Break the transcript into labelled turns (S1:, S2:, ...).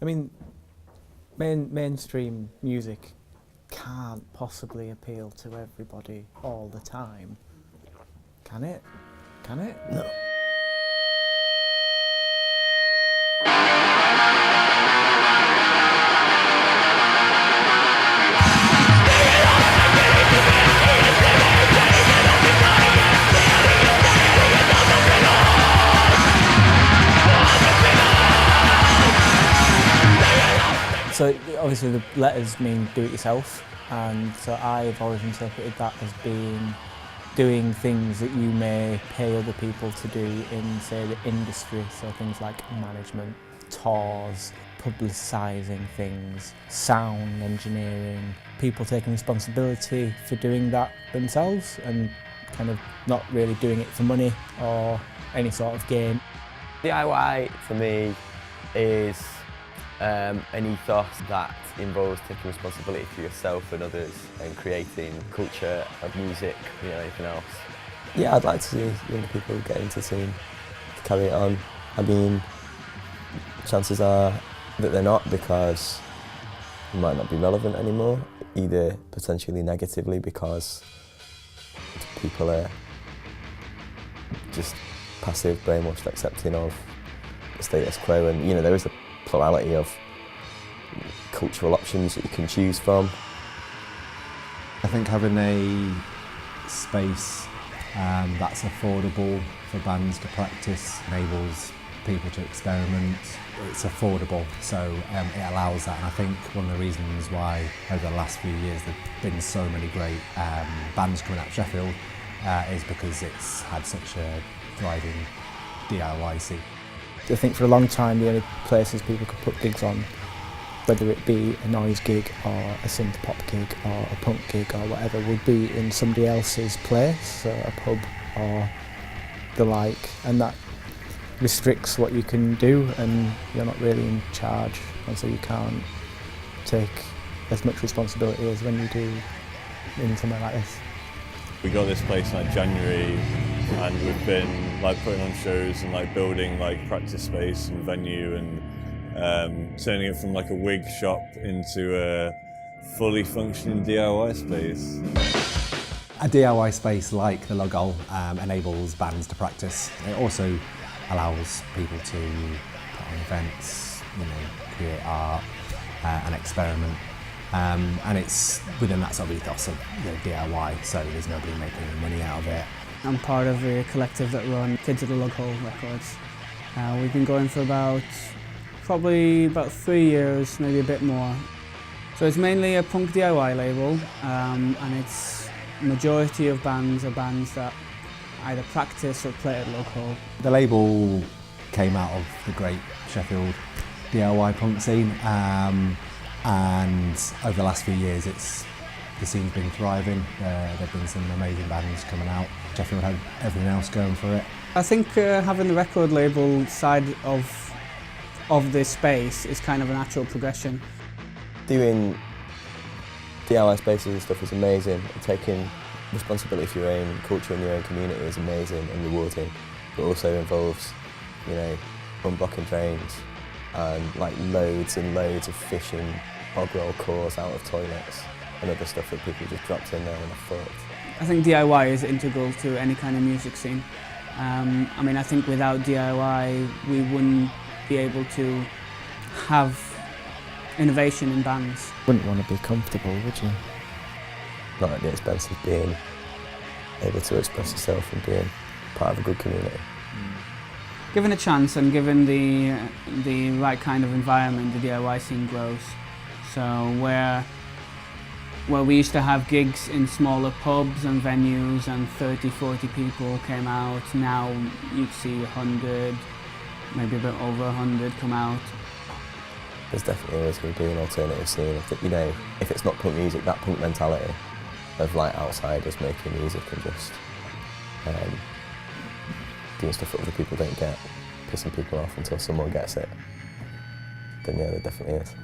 S1: I mean, mainstream music can't possibly appeal to everybody all the time, can it? Can it?
S2: No.
S1: So obviously the letters mean do it yourself, and so I've always interpreted that as being doing things that you may pay other people to do in, say, the industry, so things like management, tours, publicising things, sound engineering, people taking responsibility for doing that themselves and kind of not really doing it for money or any sort of gain.
S2: DIY for me is an ethos that involves taking responsibility for yourself and others and creating culture of music, anything else. Yeah, I'd like to see young people get into the scene, to carry it on. I mean, chances are that they're not, because it might not be relevant anymore, either potentially negatively because people are just passive, brainwashed, accepting of the status quo, and there is a plurality of cultural options that you can choose from.
S3: I think having a space that's affordable for bands to practice enables people to experiment. It's affordable, so it allows that, and I think one of the reasons why over the last few years there have been so many great bands coming out of Sheffield is because it's had such a thriving DIY scene.
S1: I think for a long time the only places people could put gigs on, whether it be a noise gig or a synth pop gig or a punk gig or whatever, would be in somebody else's place, so a pub or the like, and that restricts what you can do, and you're not really in charge, and so you can't take as much responsibility as when you do in somewhere like this.
S4: We got this place in January, and we've been putting on shows and building practice space and venue, and turning it from a wig shop into a fully functioning DIY space.
S3: A DIY space like the Logol enables bands to practice. It also allows people to put on events, create art and experiment. And it's within that sort of ethos of DIY, so there's nobody making any money out of it.
S5: I'm part of a collective that run Kids of the Log Hole Records. We've been going for probably about 3 years, maybe a bit more. So it's mainly a punk DIY label, and its majority of bands are bands that either practice or play at Log Hole.
S3: The label came out of the great Sheffield DIY punk scene, and over the last few years the scene's been thriving. There have been some amazing bands coming out. Sheffield had everything else going for it.
S5: I think having the record label side of this space is kind of a natural progression.
S2: Doing DIY spaces and stuff is amazing, and taking responsibility for your own culture and your own community is amazing and rewarding, but also involves, unblocking drains and loads and loads of fishing bog roll cores out of toilets and other stuff that people just dropped in there and are fucked.
S5: I think DIY is integral to any kind of music scene. I think without DIY we wouldn't be able to have innovation in bands.
S1: Wouldn't want to be comfortable, would you?
S2: Not at the expense of being able to express yourself and being part of a good community.
S5: Given a chance and given the right kind of environment, the DIY scene grows. So where we used to have gigs in smaller pubs and venues and 30, 40 people came out, now you'd see 100, maybe a bit over 100 come out.
S2: There's definitely always going to be an alternative scene. If it's not punk music, that punk mentality of outsiders making music and just doing stuff that other people don't get, pissing people off until someone gets it, then yeah, there definitely is.